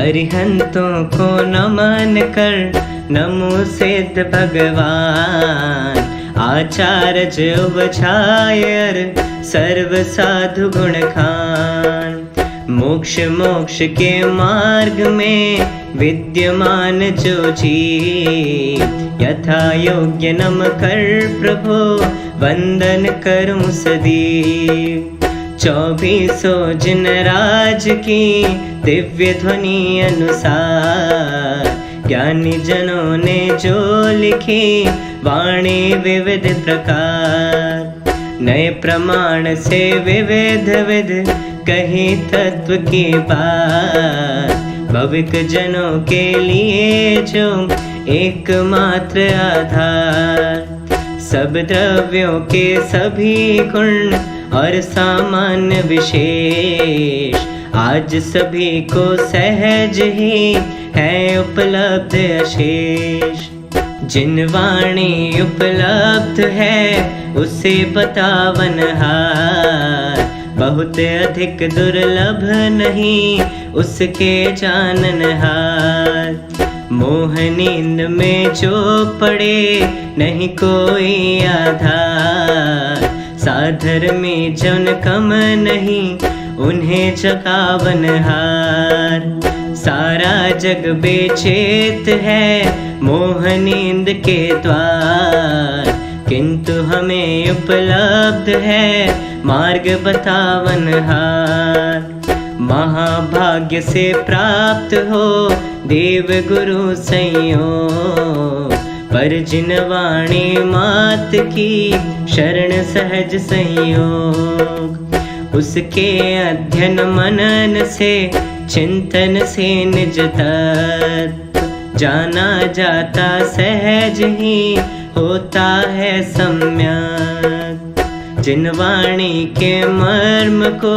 अरिहंतों को नमन कर नमो सिद्ध भगवान। आचार्य उपछायर सर्व साधु गुण खान। मोक्ष मोक्ष के मार्ग में विद्यमान जो जी, यथा योग्य नम कर प्रभु वंदन करूं सदी। 24 जिन राज की दिव्य ध्वनि अनुसार, ज्ञानी जनों ने जो लिखी वाणी विविध प्रकार। नए प्रमाण से विविध विध कही तत्व की बात। भविक जनों के लिए जो एकमात्र आधार। सब द्रव्यों के सभी गुण और सामान्य विशेष, आज सभी को सहज ही है उपलब्ध अशेष। जिन वाणी उपलब्ध है उसे बतावन हार, बहुत अधिक दुर्लभ नहीं उसके जानन हार। मोह नींद में जो पड़े नहीं कोई आधार, साधर में जन कम नहीं उन्हें जगावन हार। सारा जग बेचैत है मोह नींद के द्वार, किंतु हमें उपलब्ध है मार्ग बतावन हार। महाभाग्य से प्राप्त हो देव गुरु संयोग, पर जिन वाणी मात की शरण सहज संयोग। उसके अध्ययन मनन से चिंतन से निज तत्व, जाना जाता सहज ही होता है सम्यक। जिन वाणी के मर्म को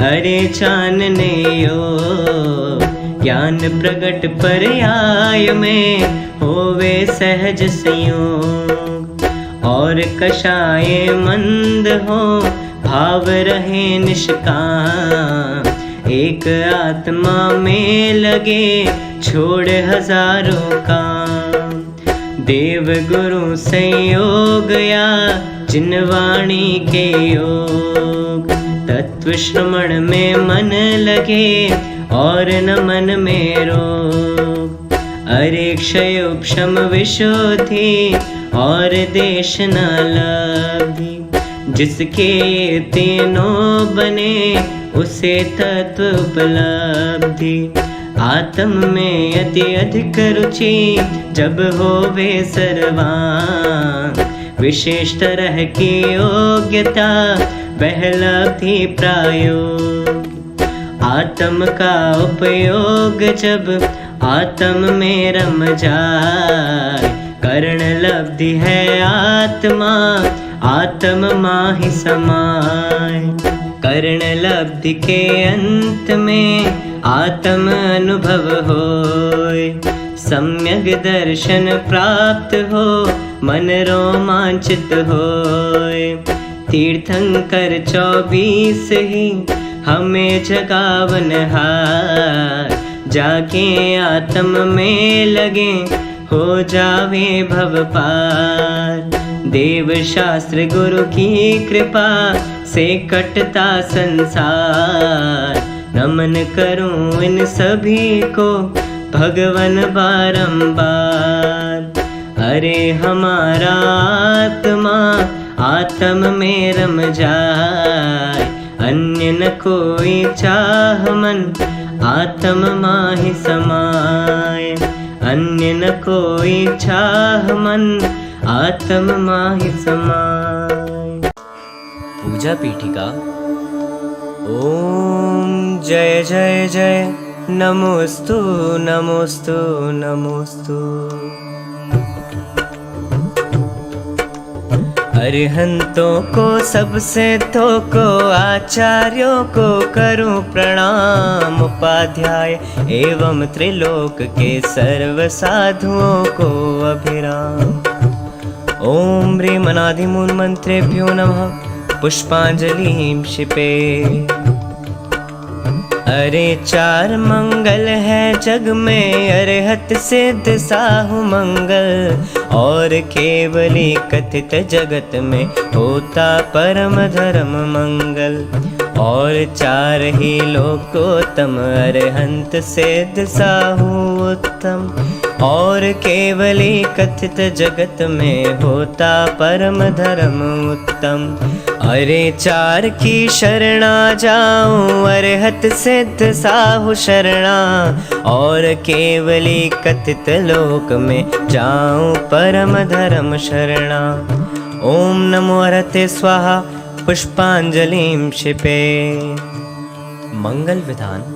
अरे जानने योग, ज्ञान प्रगट पर्याय में होवे सहज संयोग। और कषाय मंद हो भाव रहे निष्काम, एक आत्मा में लगे छोड़ हजारों काम। देव गुरु संयोग या जिन वाणी के योग, तत्व श्रवण में मन लगे और न मन में रोग। अरे क्षय उपशम विशुद्धि और देश न लब्धि, जिसके तीनों बने उसे तत्व उपलब्धि। आत्म में अति अधिक रुचि जब होवे सर्वांग, विशेष तरह की योग्यता बहलब्धि प्रायोग। आत्म का उपयोग जब आत्म में रम जाए, करण लब्धि है आत्मा आत्म माहि समाय। करण लब्धि के अंत में आत्म अनुभव होय, सम्यक दर्शन प्राप्त हो मन रोमांचित होय। तीर्थंकर 24 ही हमें जगावन हार, जाके आत्म में लगे हो जावे भव पार। देव शास्त्र गुरु की कृपा से कटता संसार, नमन करूं इन सभी को भगवन बारंबार। अरे हमारा आत्मा आत्म में रम जाए, अन्य न कोई चाह मन आत्म माहि समाय। अन्य न कोई चाह मन आत्म माहि समाय। पूजा पीठिका। ओम जय जय जय नमोस्तु नमोस्तु नमोस्तु। अरिहंतों को सबसे तो को आचार्यों को करूं प्रणाम। उपाध्याय एवं त्रिलोक के सर्व साधुओं को अभिराम। ओम ह्रीं अनादिमूल मंत्रेभ्यो नमः। पुष्पांजलिं क्षिपे। अरे चार मंगल है जग में, अरहत सिद्ध साहु मंगल। और केवली कथित जगत में होता परम धर्म मंगल। और चार ही लोकोत्तम, अरहंत सिद्ध साहु उत्तम। और केवली कथित जगत में होता परम धर्म उत्तम। अरे चार की शरणा जाऊं, अरहत सिद्ध साहु शरणा। और केवली कथित लोक में जाऊं परम धर्म शरणा। ओम नमो अरहते स्वाहा पुष्पांजलिं क्षिपे। मंगल विधान।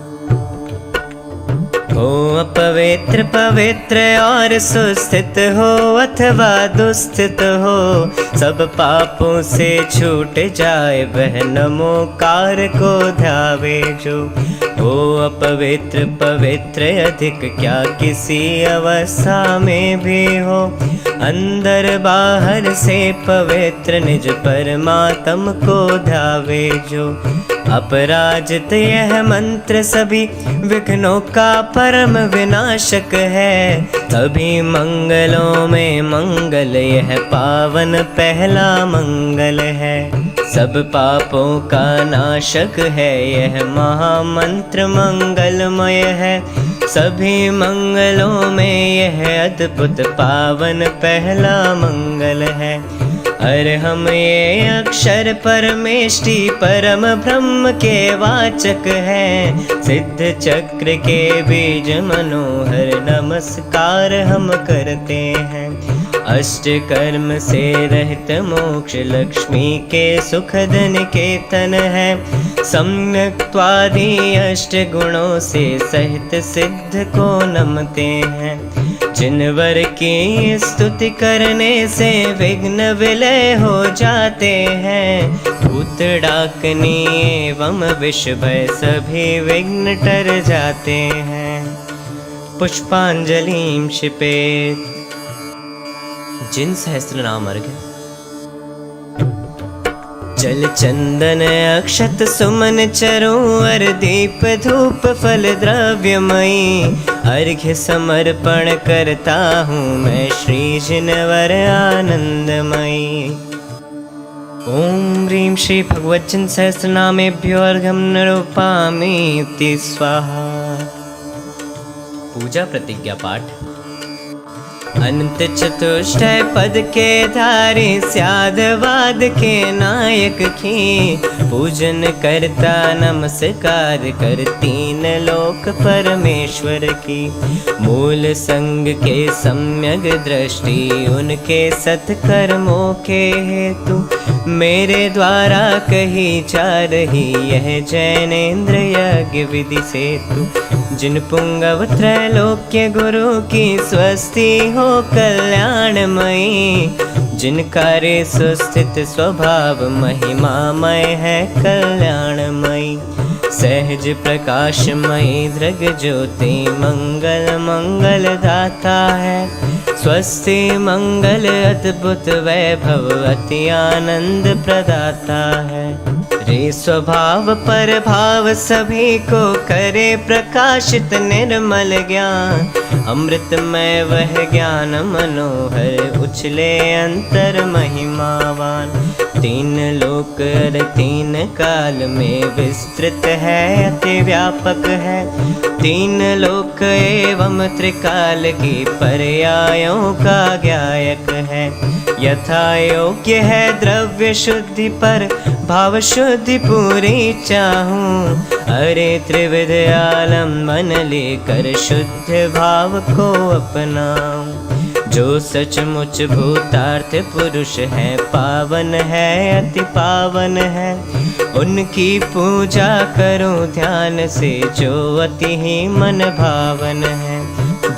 हो अपवित्र पवित्र और सुस्थित हो अथवा दुस्थित हो, सब पापों से छूट जाए वह नमोकार को ध्यावे जो। हो अपवित्र पवित्र अधिक क्या किसी अवस्था में भी हो, अंदर बाहर से पवित्र निज परमात्म को ध्यावे जो। अपराजित यह मंत्र सभी विघ्नों का परम विनाशक है। सभी मंगलों में मंगल यह पावन पहला मंगल है। सब पापों का नाशक है यह महामंत्र मंगलमय है। सभी मंगलों में यह अद्भुत पावन पहला मंगल है। अरहम ये अक्षर परमेष्टि परम ब्रह्म के वाचक है। सिद्ध चक्र के बीज मनोहर नमस्कार हम करते हैं। अष्ट कर्म से रहित मोक्ष लक्ष्मी के सुखद निकेतन है। सम्यक्त्वादि अष्ट गुणों से सहित सिद्ध को नमते हैं। जिनवर की स्तुति करने से विघ्न विलय हो जाते हैं। भूत डाकनी एवं विष भय सभी विघ्न टर जाते हैं। पुष्पांजलिं क्षिपेत्। जिन सहस्त्र नाम अर्घ्य। जल चंदन अक्षत सुमन चरोवर दीप धूप फल द्रव्यमयी। अर्घ्य समर्पण करता हूँ मैं श्री जिनवर आनंदमयी। ओम ह्रीं श्री भगवज्जन सहस्रनामेभ्यो अर्घ्यं निरूपयामि इति स्वाहा। पूजा प्रतिज्ञा पाठ। अनंत चतुष्टय पद के धारी स्यादवाद के नायक की। पूजन करता नमस्कार कर तीन लोक परमेश्वर की। मूल संग के सम्यक दृष्टि उनके सत्कर्मों के हेतु। मेरे द्वारा कही जा रही यह जैनेन्द्र यज्ञ विधि सेतु। जिन पुंगव त्रैलोक्य गुरु की स्वस्ति हो कल्याणमयी। जिन कार्य सुस्थित स्वभाव महिमामय है कल्याणमयी। सहज प्रकाशमयी दृग ज्योति मंगल मंगल दाता है। स्वस्ति मंगल अद्भुत वैभव अति आनंद प्रदाता है। रे स्वभाव पर भाव सभी को करे प्रकाशित निर्मल ज्ञान। अमृतमय वह ज्ञान मनोहर उछले अंतर महिमावान। तीन लोक और तीन काल में विस्तृत है अति व्यापक है। तीन लोक एवं त्रिकाल की पर्यायों का ज्ञायक है। यथा योग्य है द्रव्य शुद्धि पर भाव शुद्धि पूरी चाहूं। अरे त्रिविध आलम्बन लेकर शुद्ध भाव को अपनाऊं। जो सचमुच भूतार्थ पुरुष है पावन है अति पावन है। उनकी पूजा करो ध्यान से जो अति ही मन भावन है।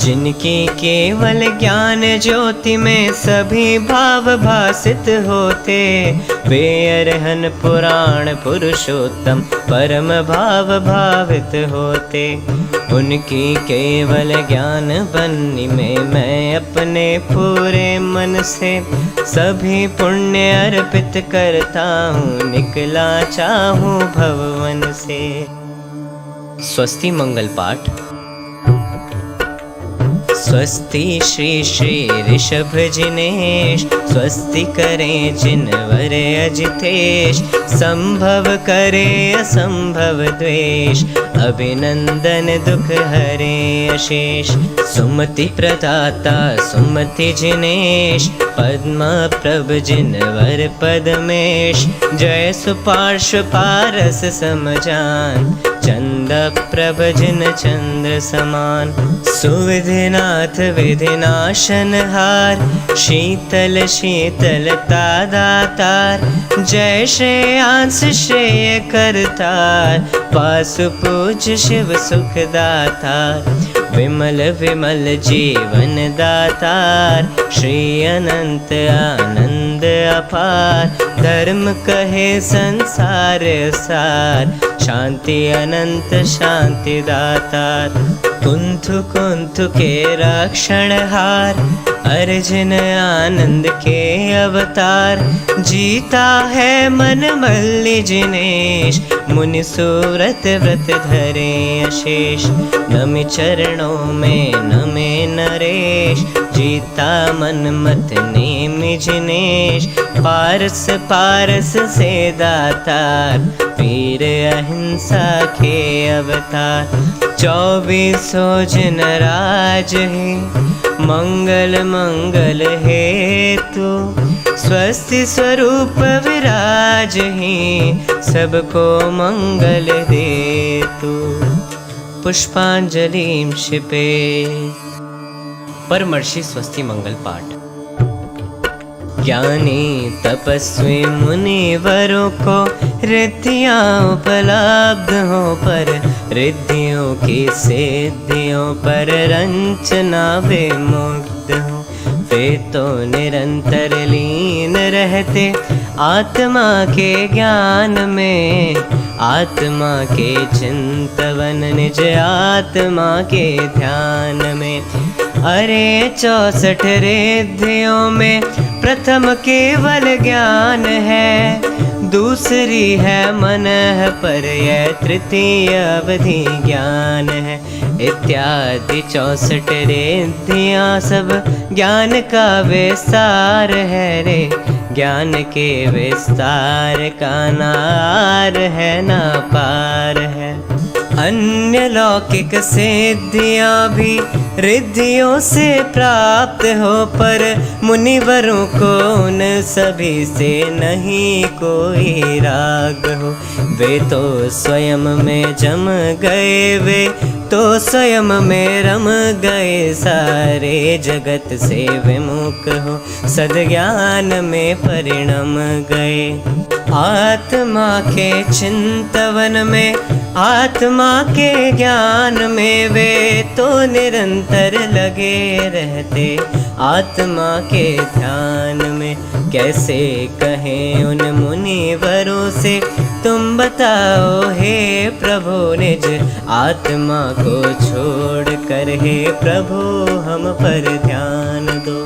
जिनकी केवल ज्ञान ज्योति में सभी भाव भासित होते। वे अरहन पुराण पुरुषोत्तम परम भाव भावित होते। उनकी केवल ज्ञान बन्नी में मैं अपने पूरे मन से सभी पुण्य अर्पित करता हूँ। निकला चाहूँ भवन से। स्वस्ति मंगल पाठ। स्वस्ति श्री श्री ऋषभ जिनेश, स्वस्ति करें जिनवर अजितेश, संभव करे असंभव द्वेष, अभिनंदन दुख हरे अशेष। सुमति प्रदाता सुमति जिनेश, पद्मा प्रभ जिनवर पदमेश, जय सुपार्श्व पारस समजान, चंद प्रभ जिन चंद्र समान। सुविधिनाथ विधिनाशन हार, शीतल शीतलता दातार, जय श्रेयांस श्रेय करतार, पासु पूज्य शिव सुख दातार। विमल विमल जीवन दातार, श्री अनंत आनंद अपार, धर्म कहे संसार सार, शांति अनंत शांति दातार। कुंथु कुंथु के रक्षण हार, अर्जुन आनंद के अवतार, जीता है मन मल्ली जिनेश, मुनि सुव्रत व्रत धरे अशेष। नमि चरणों में नमे नरेश, जीता मन मत नेमि जिनेश, पारस पारस से दातार, वीर अहिंसा के अवतार। 24 जिन राज है, मंगल मंगल हेतु, स्वस्ति स्वरूप विराज ही, सबको मंगल देतु। पुष्पांजलि क्षिपे। परमर्षि स्वस्ति मंगल पाठ। ज्ञानी तपस्वी मुनिवरों को रिद्धियाँ उपलब्ध हो, पर रिद्धियों की सिद्धियों पर रंचना विमुक्त हो। वे तो निरंतर लीन रहते आत्मा के ज्ञान में, आत्मा के चिंतवन निज आत्मा के ध्यान में। अरे 64 रिद्धियों में प्रथम केवल ज्ञान है, दूसरी है मन पर, यह तृतीय अवधि ज्ञान है। इत्यादि 64 रिद्धियाँ सब ज्ञान का विस्तार है रे, ज्ञान के विस्तार का नार है ना पार है। अन्य लौकिक सिद्धियाँ भी रिद्धियों से प्राप्त हो, पर मुनिवरों को उन सभी से नहीं कोई राग हो। वे तो स्वयं में जम गए, वे तो स्वयं में रम गए, सारे जगत से विमुख हो, सद्ज्ञान में परिणम गए। आत्मा के चिंतवन में, आत्मा के ज्ञान में, वे तो निरंतर लगे रहते आत्मा के ध्यान में। कैसे कहें उन मुनिवरों से, तुम बताओ हे प्रभु, निज आत्मा को छोड़ कर हे प्रभु हम पर ध्यान दो।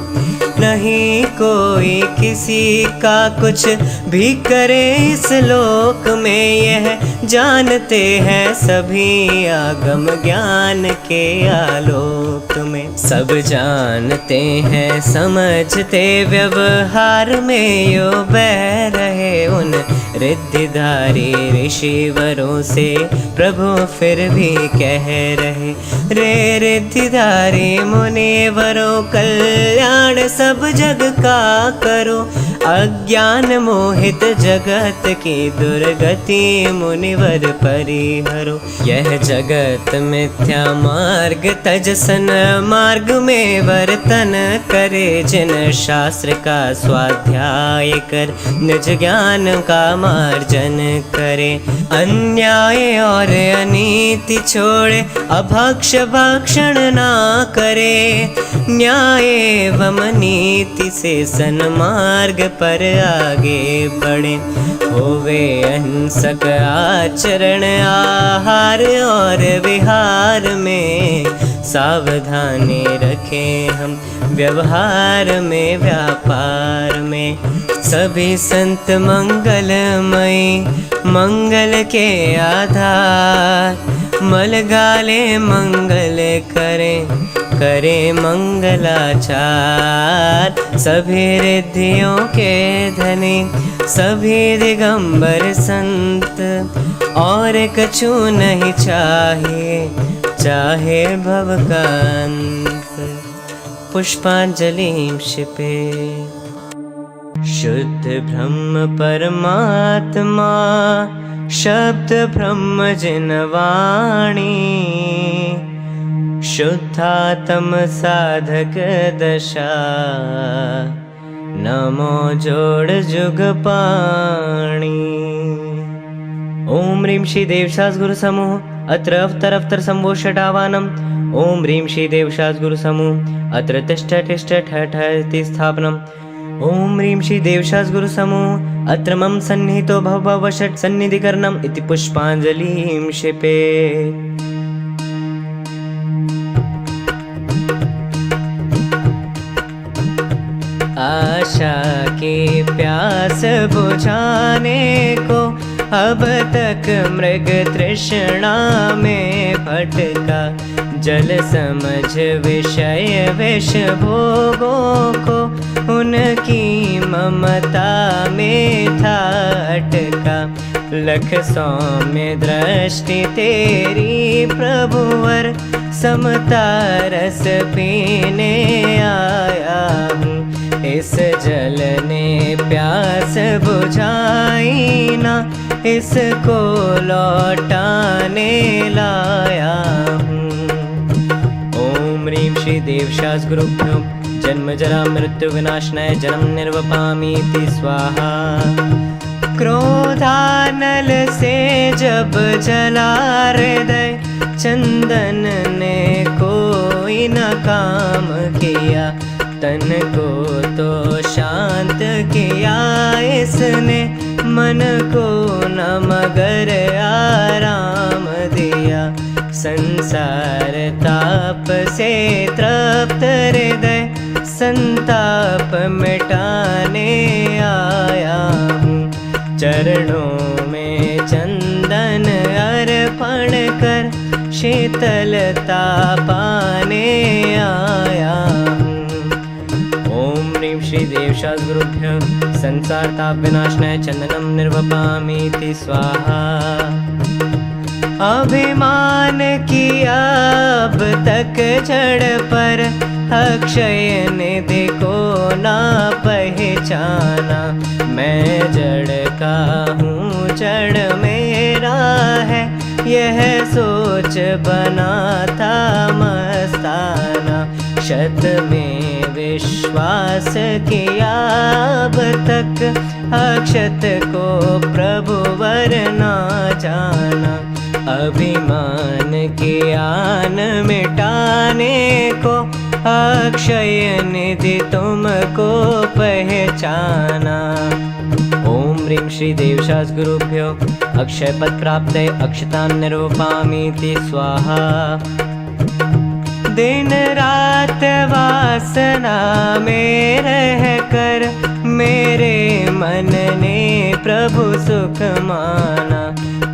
नहीं कोई किसी का कुछ भी करे इस लोक में, यह जानते हैं सभी आगम ज्ञान के आलोक में। सब जानते हैं समझते व्यवहार में, यो बह रहे उन रिद्धिधारी ऋषिवरों से, प्रभु फिर भी कह रहे रे रिद्धिधारी मुनिवरों, कल्याण सब जग का करो, अज्ञान मोहित जगत की दुर्गति मुनिवर परिहरो। यह जगत मिथ्या मार्ग तजसन मार्ग में वर्तन करे, जिन शास्त्र का स्वाध्याय कर निज ज्ञान का मार्जन करे। अन्याय और अनीति छोड़े, अभक्ष भक्षण ना करे, न्याय एवं नीति से सन्मार्ग पर आगे बढ़े। होवे अहिंसक आचरण आहार और विहार में, सावधानी रखें हम व्यवहार में व्यापार में। सभी संत मंगलमय मंगल के आधार, मलगाले मंगल करें, करे मंगलाचार। सभी रिद्धियों के धनी, सभी दिगंबर संत, और कछु नहीं चाहिए, चाहे भव का अंत। पुष्पांजलि क्षिपे। शुद्ध ब्रह्म परमात्मा, शब्द ब्रह्म जिनवाणी। शुद्धात्म साधक दशा, नमो जोड़ जुग पाणी। ओम ह्रीं श्री देवशास गुरु समूह अत्र अवतर संभो षडावानम्। ओम ह्रीं श्री देवशास गुरु समूह अत्र तिष्ठ तिष्ठ ठठ इति स्थापनम्। ओम ह्रीं श्री देवशास गुरु समूह अत्र मम सन्निहितो भव भव षट् सन्निधिकरणम् इति पुष्पांजलिं क्षिपे। आशा की प्यास बुझाने को अब तक मृग तृष्णा में भटका। जल समझ विषय विष भोगों को उनकी ममता में था अटका। लख सौम्य दृष्टि तेरी प्रभुवर, समता रस पीने आया हूँ। इस जल ने प्यास बुझाई ना, इसको लौटाने लाया हूँ। ओम ह्रीं श्री देवशास गुरुभ्यो जन्म जरा मृत्यु विनाशनाय जन्म निर्वपामीति स्वाहा। क्रोधानल से जब जला हृदय, चंदन ने कोई न काम किया। तन को तो शांत किया इसने, मन को न मगर आराम दिया। संसार ताप से तृप्त हृदय, संताप मिटाने आया हूँ। चरणों में चंदन अर्पण कर, शीतलता पाने आया हूँ। ओम ह्रीं श्री देवशास गुरुभ्यो संसार ताप विनाशनाय चंदनम निर्वपामीति स्वाहा। अभिमान किया अब तक जड़ पर, अक्षय निधि को ना पहचाना। मैं जड़ का हूँ जड़ मेरा है, यह सोच बना था मस्ताना। शत में विश्वास किया अब तक, अक्षत को प्रभुवर ना जाना। अभिमान के आन मिटाने को, अक्षय निधि तुमको पहचाना। ओम ह्रीं श्री देवशास गुरुभ्यो अक्षय पद प्राप्त अक्षतां निर्वपामीति स्वाहा। दिन रात वासना में रह कर, मेरे मन ने प्रभु सुख माना।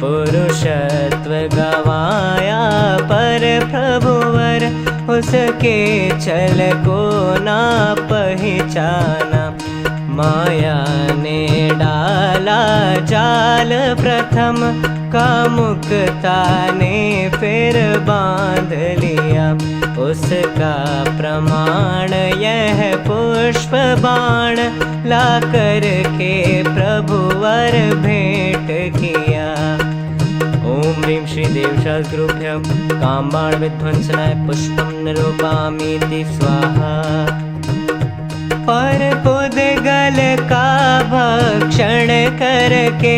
पुरुषत्व गवाया पर प्रभुवर, उसके छल को ना पहचाना। माया ने डाला जाल प्रथम, कामुकता ने फिर बांध लिया। उसका प्रमाण यह पुष्प बाण, ला कर के प्रभुवर भेंट किया। ओम ह्रीं श्री देवशास गुरुभ्यो कामबाण विध्वंसनाय पुष्पं निरूपामीति स्वाहा। पर पुद्गल का भक्षण करके,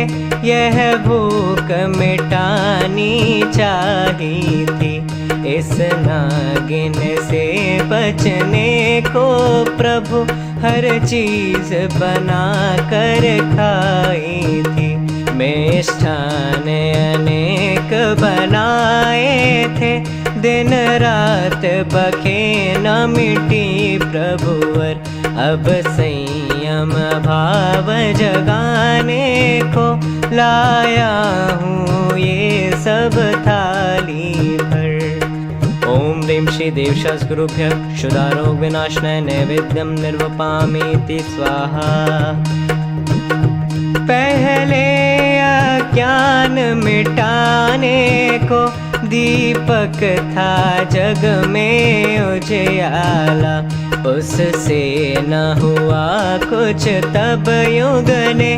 यह भूख मिटानी चाहिए थी। इस नागिन से बचने को प्रभु हर चीज बना कर खाई थी। मिष्ठान अनेक बनाए थे, दिन रात बखे न मिटी प्रभुवर। अब संयम भाव जगाने को लाया हूँ ये सब थाली ह्रीं श्री देवशास्त्रुभ्यः क्षुधारोग विनाशनाय नैवेद्यं निर्वपामीति स्वाहा। पहले अज्ञान मिटाने को दीपक था जग में उजियाला, उससे न हुआ कुछ तब युग ने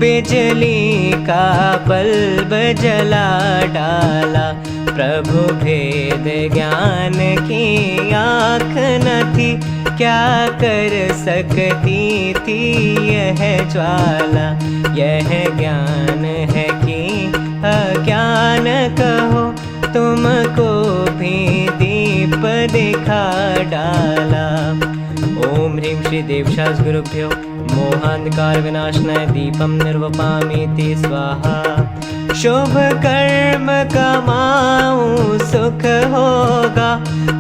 बिजली का बल्ब जला डाला। प्रभु भेद ज्ञान की आँख न थी, क्या कर सकती थी यह ज्वाला। यह ज्ञान है कि अज्ञान कहो, तुमको भी दीप दिखा डाला। ओम ह्रीं श्री देवशास्त्रुभ्यो मोहांधकार विनाशनाय दीपम निर्वपामीति स्वाहा। शुभ कर्म कमाऊं सुख होगा,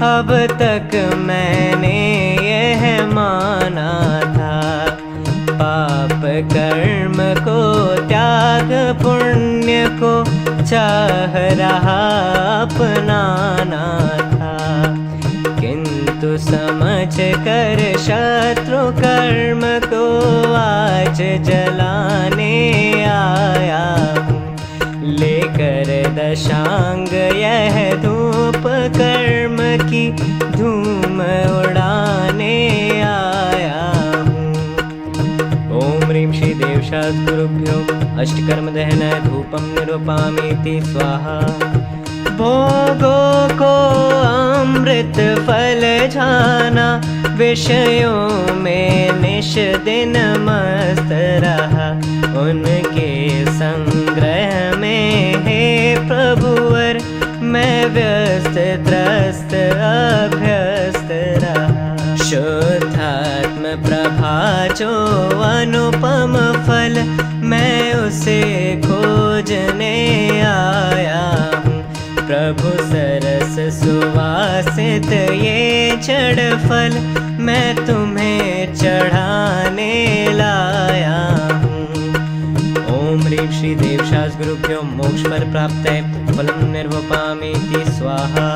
अब तक मैंने यह माना था। पाप कर्म को त्याग पुण्य को चाह रहा अपनाना था, किंतु समझ कर शत्रु कर्म को आज जलाने आया हूँ। लेकर दशांग यह धूप कर्म की धूम उड़ाने आया हूँ। ओम ह्रीं श्री देवशास्त्रुभ्यो अष्टकर्म दहनाय धूपम निर्वपामीति स्वाहा। भोगों को अमृत फल जाना, विषयों में निश दिन मस्त रहा। उनके संग्रह में हे प्रभुवर मैं व्यस्त त्रस्त अभ्यस्त रहा। शुद्धात्म प्रभा जो अनुपम फल, मैं उसे खोजने आया हूँ। प्रभु सरस सुवासित ये जड़ फल, मैं तुम्हें चढ़ाने लाया हूँ। ओम ह्रीं श्री देवशास्त्रुभ्यो मोक्ष फल प्राप्तये फलं निर्वपामीति स्वाहा।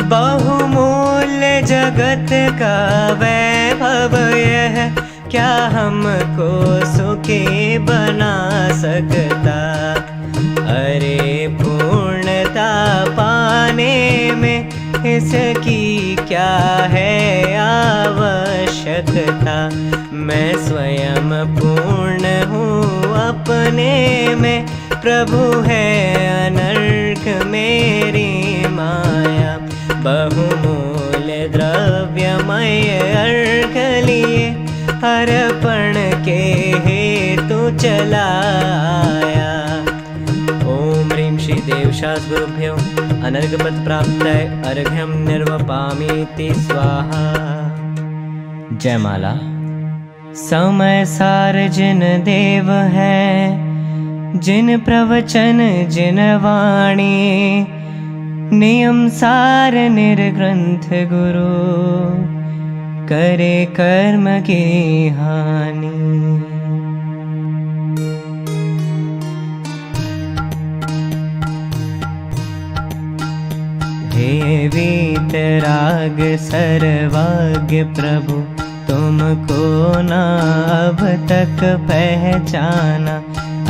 बहुमूल्य जगत का वैभव यह, क्या हमको सुखी बना सकता। अरे पूर्णता पाने में इसकी क्या है आवश्यकता। मैं स्वयं पूर्ण हूँ अपने में, प्रभु है अनर्घ मेरी माया। बहुमूल्य द्रव्यमय अर्घ लिए, अर्पण के हेतु चला आया। ओम ह्रीं श्री देवशास्त्रुभ्यो अनर्घपद प्राप्तये अर्घ्यं निर्वपामीति स्वाहा। जयमाला। समय सार जिन देव है, जिन प्रवचन जिन वाणी, नियम सार निर्ग्रंथ गुरु, करे कर्म की हानि। हे वीतराग सर्वज्ञ प्रभु, तुमको न अब तक पहचाना।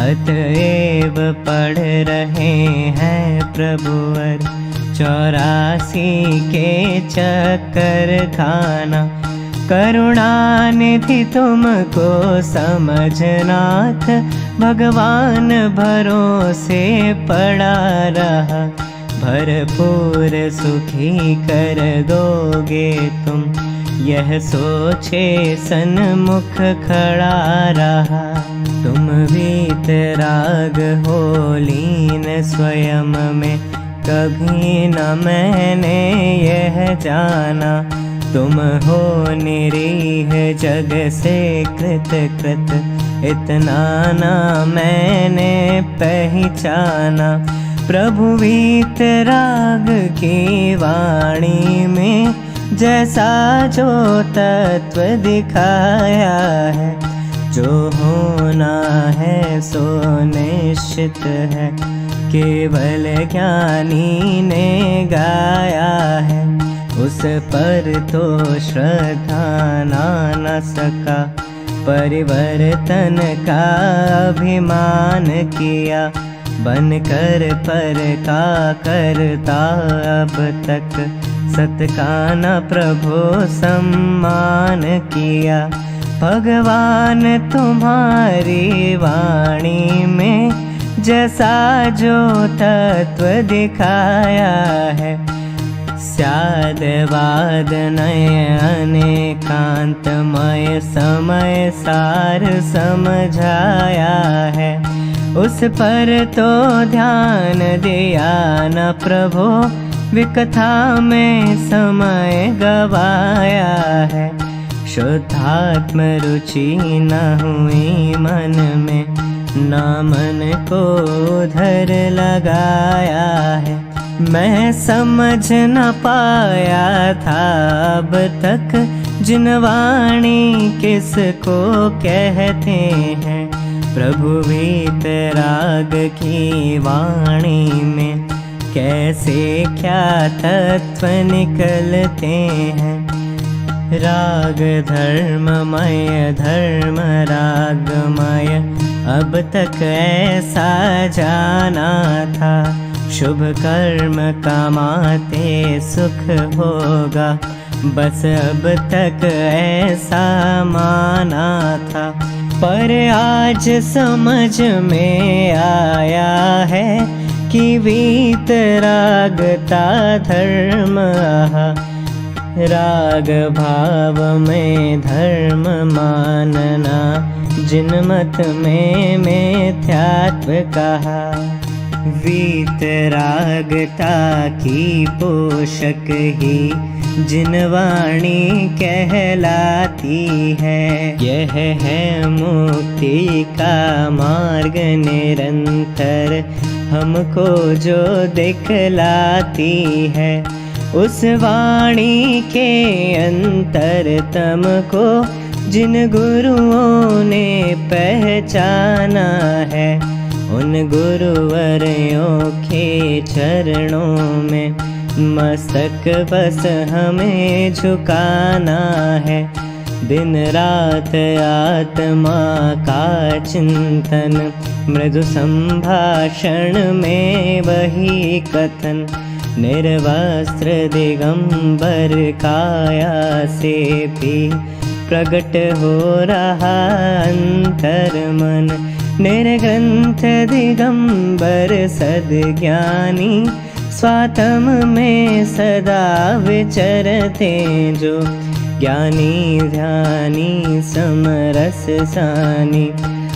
अतएव पढ़ रहे हैं प्रभुवर, 84 के चक्कर खाना। करुणानिधि तुमको समझनाथ, भगवान भरोसे पड़ा रहा। भरपूर सुखी कर दोगे तुम, यह सोचे सन्मुख खड़ा रहा। तुम वीतराग हो लीन स्वयं में, कभी न मैंने यह जाना। तुम हो निरीह जग से कृत कृत, इतना ना मैंने पहचाना। प्रभु वीतराग की वाणी में जैसा जो तत्व दिखाया है, जो होना है सो निश्चित है। केवल ज्ञानी ने गाया है, उस पर तो श्रद्धा ना सका। परिवर्तन का अभिमान किया, बनकर पर का करता अब तक। सत का न प्रभु सम्मान किया, भगवान तुम्हारी वाणी में जैसा जो तत्व दिखाया है। स्याद वाद नय अनेकांतमय समय सार समझाया है, उस पर तो ध्यान दिया न प्रभु। विकथा में समय गवाया है, शुद्धात्म रुचि न हुई मन में, ना मन को उधर लगाया है। मैं समझ न पाया था अब तक, जिन वाणी किसको कहते हैं। प्रभु वीतराग की वाणी में कैसे क्या तत्व निकलते हैं। राग धर्ममय धर्म रागमय अब तक ऐसा जाना था। शुभ कर्म कमाते सुख होगा, बस अब तक ऐसा माना था। पर आज समझ में आया है कि वीतरागता धर्म। राग भाव में धर्म मानना, जिन मत में मिथ्यात्व कहा। वीतरागता की पोषक ही जिन वाणी कहलाती है। यह है मुक्ति का मार्ग निरंतर, हमको जो दिखलाती है। उस वाणी के अंतरतम को जिन गुरुओं ने पहचाना है, उन गुरुवरों के चरणों में मस्तक बस हमें झुकाना है। दिन रात आत्मा का चिंतन, मृदु संभाषण में वही कथन। निर्वस्त्र दिगंबर काया से भी प्रकट हो रहा अंतर मन। निर्ग्रंथ दिगंबर सद्ज्ञानी, स्वात्म में सदा विचरते जो। ज्ञानी ध्यानी समरस सानी,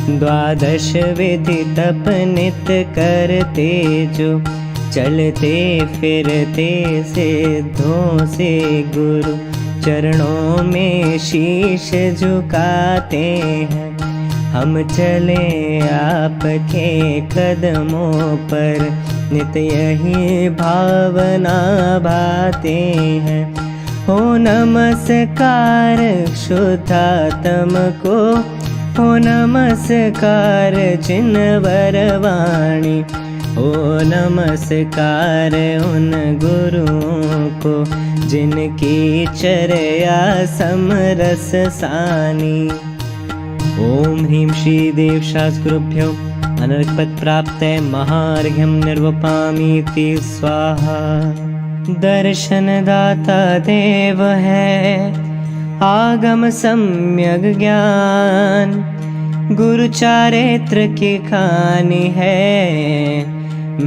द्वादश विधि तप नित करते जो। चलते फिरते सिद्धों से गुरु चरणों में शीश झुकाते हैं। हम चले आपके कदमों पर, नित यही भावना भाते हैं। हो नमस्कार शुद्धात्म को, हो नमस्कार जिनवर वाणी। हो नमस्कार उन गुरुओं को, जिनकी चर्या समरस सानी। ओम ह्रीं श्री देव शास्त्रुभ्यो अनर्कपद प्राप्त महार्घ्यं निर्वपामीति स्वाहा। दर्शन दाता देव है, आगम सम्यक ज्ञान। गुरु चारित्र की खानी है,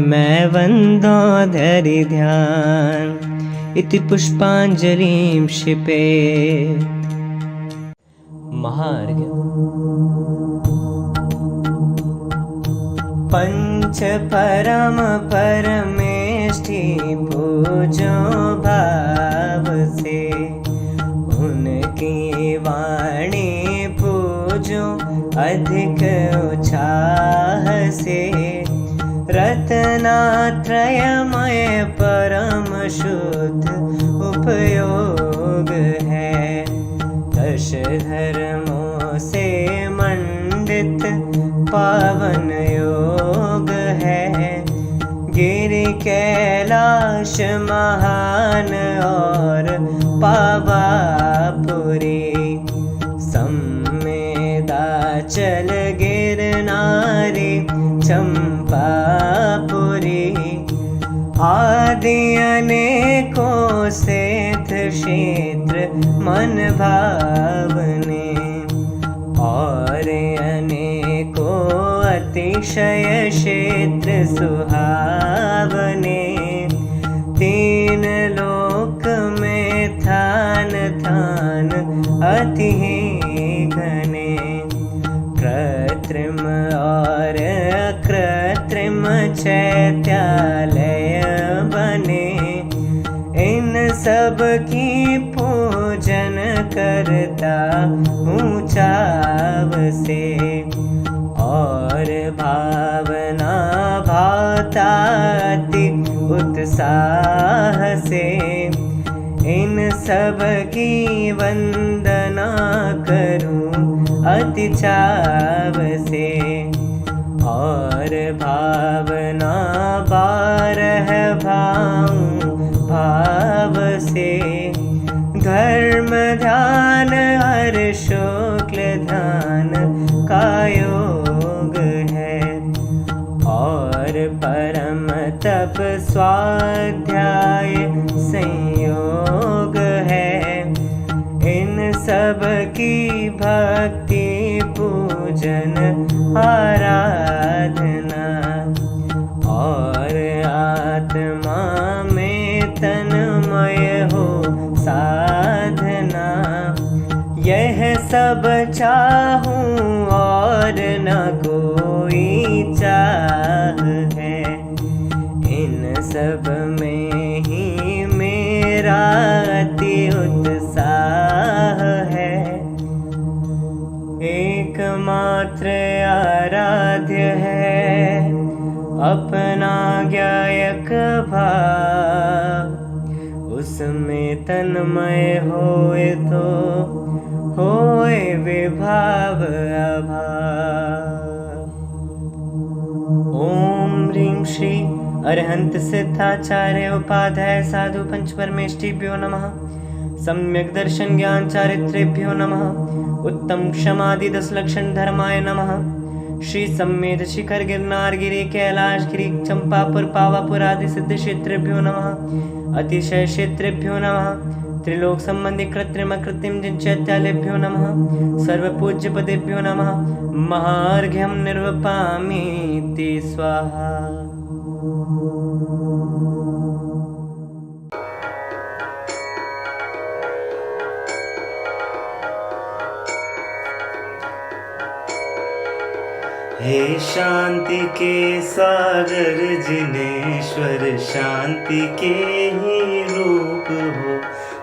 मैं वंदो धरि ध्यान। इति पुष्पांजलिं क्षिपेत्। महार्घ्य पंच परम परमेष्ठि पूजो भाव से, उनकी वाणी पूजो अधिक उत्साह से। रत्नात्रयमय परम शुद्ध उपयोग है, दश धर्मों से मंडित पावन योग है। कैलाश महान और पावापुरी, सम्मेदाचल गिरनारी चंपापुरी, आदि अनेकों तीर्थ क्षेत्र मन भावने, और अनेकों अतिशय क्षेत्र सुहावने। तीन लोक में थान थान अति ही घने, कृत्रिम और अकृत्रिम चैत्यालय बने। इन सब की पूजन करता ऊंचाव से, और भावना भाता अति उत्साह से। इन सब की वंदना करूं अति चाव से, और भावना बारह भाऊं भाव से। धर्म ध्यान हर शुक्ल ध्यान का योग है, और परम तप स्वाध्याय संयोग है। इन सब की भक्ति पूजन आराधना, और आत्मा में तन्मय हो साधना। यह सब चाहूं और न कोई चाह है, इन सब में ही मेरा अति उत्साह है। एकमात्र आराध्य है अपना ज्ञायक भाव, उसमें तन्मय होए तो होए विभाव अभाव। ओम ह्रीं श्री अरहंत सिद्धाचार्य उपाध्याय साधु पंच परमेष्टिभ्यो नमः। सम्यक दर्शन ज्ञान चारित्रेभ्यो नमः। उत्तम क्षमादि 10 लक्षण धर्माय नमः। श्री सम्मेद शिखर गिरनार गिरी कैलाश गिरी चंपापुर पावापुर आदि सिद्ध क्षेत्रेभ्यो नमः। अतिशय क्षेत्रेभ्यो नमः। त्रिलोक संबंधी कृत्रिम कृत्रिम चैत्यालयभ्यो नमः। सर्व पूज्य पदेभ्यो नमः। महार्घ्यं निर्वपामीति स्वाहा। हे शांति के सागर जिनेश्वर, शांति के ही रूप हो।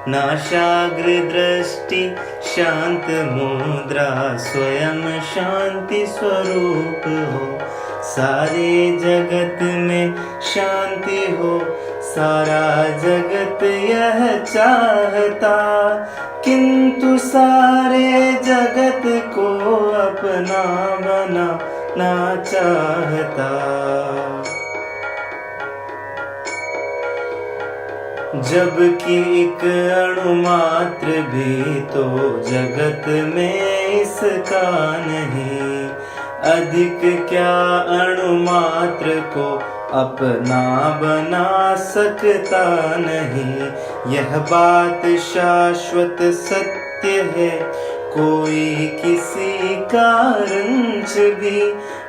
नाशाग्र दृष्टि शांत मुद्रा, स्वयं शांति स्वरूप हो। सारे जगत में शांति हो, सारा जगत यह चाहता, किंतु सारे जगत को अपना बनाना चाहता। जबकि एक अणु मात्र भी तो जगत में इसका नहीं, अधिक क्या अणु मात्र को अपना बना सकता नहीं। यह बात शाश्वत सत्य है, कोई किसी का रंज भी,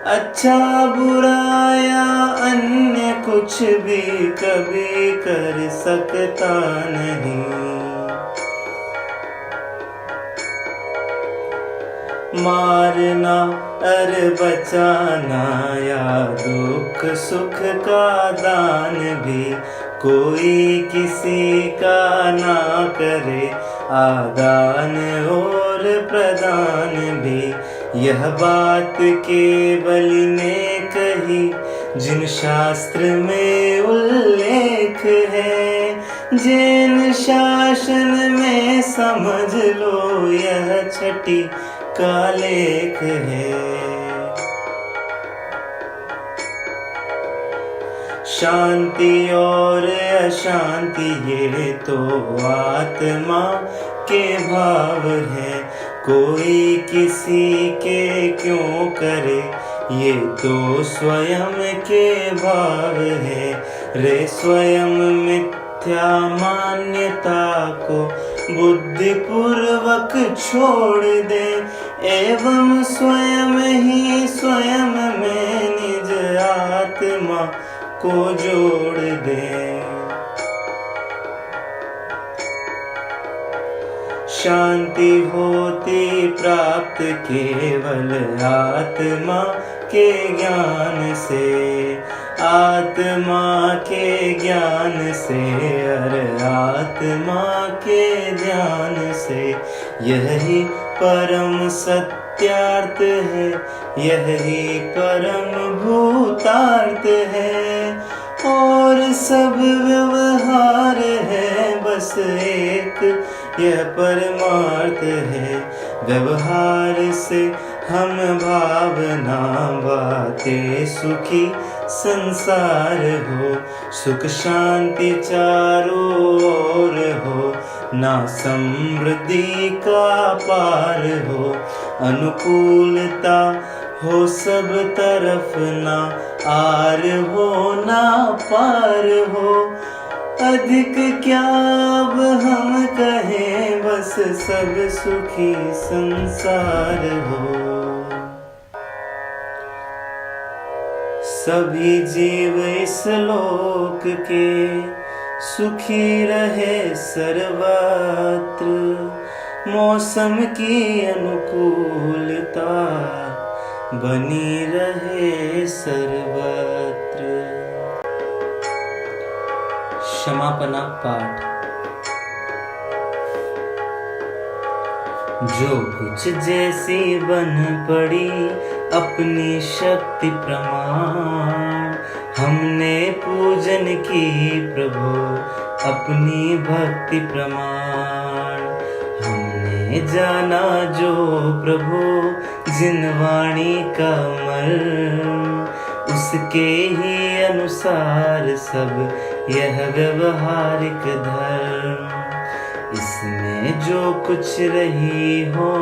अच्छा बुरा या अन्य कुछ भी कभी कर सकता नहीं। मारना और बचाना या दुख सुख का दान भी कोई किसी का ना करे, आदान और प्रदान भी। यह बात केवल ने कही जिन शास्त्र में उल्लेख है, जैन शासन में समझ लो यह छठी का लेख है। शांति और अशांति ये तो आत्मा के भाव है, कोई किसी के क्यों करे, ये तो स्वयं के भाव है रे। स्वयं मिथ्या मान्यता को बुद्धि पूर्वक छोड़ दे, एवं स्वयं ही स्वयं में निज आत्मा को जोड़ दे। शांति होती प्राप्त केवल आत्मा के ज्ञान से, आत्मा के ज्ञान से और आत्मा के ध्यान से। यही परम सत्यार्थ है, यही परम भूतार्थ है, और सब व्यवहार है बस एक यह परमार्थ है। व्यवहार से हम भावना बातें सुखी संसार हो, सुख शांति चारों ओर हो, ना समृद्धि का पार हो, अनुकूलता हो सब तरफ, ना आर हो ना पार हो। अधिक क्या अब हम कहें, बस सब सुखी संसार हो। सभी जीव इस लोक के सुखी रहे सर्वत्र, मौसम की अनुकूलता बनी रहे सर्वत्र। क्षमापना पाठ। जो कुछ जैसी बन पड़ी अपनी शक्ति प्रमाण, हमने पूजन की प्रभु अपनी भक्ति प्रमाण। हमने जाना जो प्रभु जिन वाणी का मर्म, उसके ही अनुसार सब यह व्यवहारिक धर्म। इसमें जो कुछ रही हो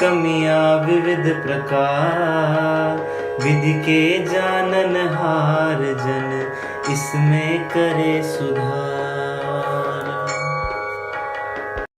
कमियां विविध प्रकार, विधि के जाननहार जन इसमें करे सुधार।